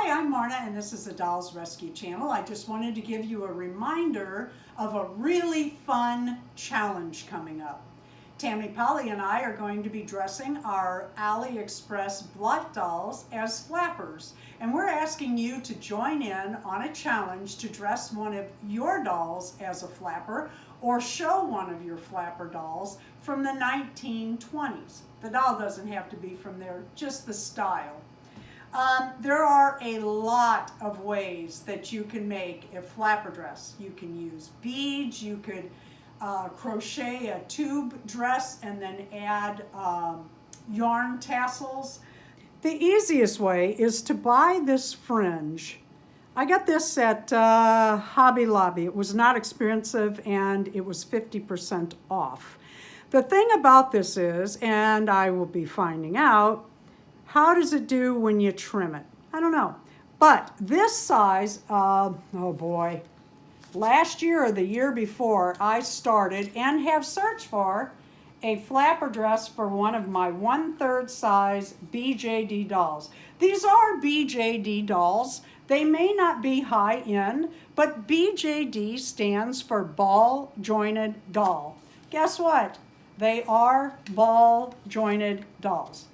Hi, I'm Marna and this is the Dolls Rescue Channel. I just wanted to give you a reminder of a really fun challenge coming up. Tammy Powley and I are going to be dressing our AliExpress Blythe dolls as flappers. And we're asking you to join in on a challenge to dress one of your dolls as a flapper or show one of your flapper dolls from the 1920s. The doll doesn't have to be from there, just the style. There are a lot of ways that you can make a flapper dress. You can use beads, you could crochet a tube dress and then add yarn tassels. The easiest way is to buy this fringe. I got this at Hobby Lobby. It was not expensive and it was 50% off. The thing about this is, and I will be finding out, how does it do when you trim it? I don't know. But this size, oh boy, last year or the year before, I started and have searched for a flapper dress for one of my 1/3 size BJD dolls. These are BJD dolls. They may not be high end, but BJD stands for ball jointed doll. Guess what? They are ball jointed dolls.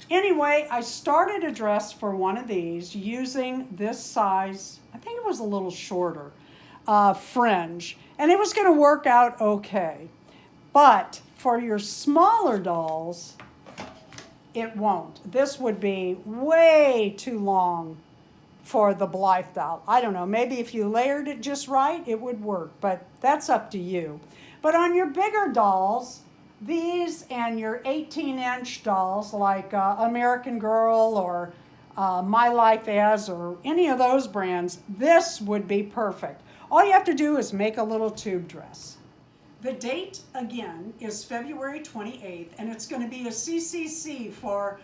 Anyway, I started a dress for one of these using this size, I think it was a little shorter, fringe. And it was going to work out okay. But for your smaller dolls, it won't. This would be way too long for the Blythe doll. I don't know, maybe if you layered it just right, it would work. But that's up to you. But on your bigger dolls, these and your 18-inch dolls like American Girl or My Life As or any of those brands, this would be perfect. All you have to do is make a little tube dress. The date, again, is February 28th, and it's going to be a CCC for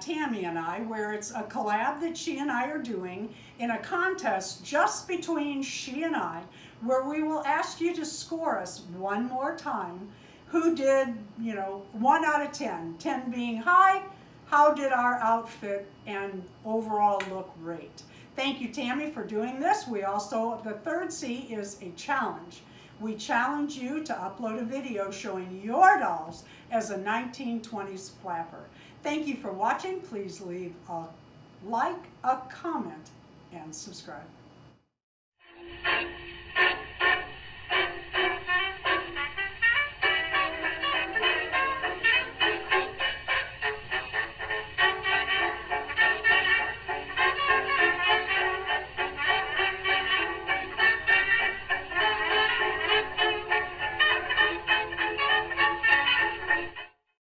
Tammy and I, where it's a collab that she and I are doing in a contest just between she and I, where we will ask you to score us one more time. Who did, 1 out of 10, 10 being high, how did our outfit and overall look rate? Thank you, Tammy, for doing this. We also, the third C is a challenge. We challenge you to upload a video showing your dolls as a 1920s flapper. Thank you for watching. Please leave a like, a comment, and subscribe.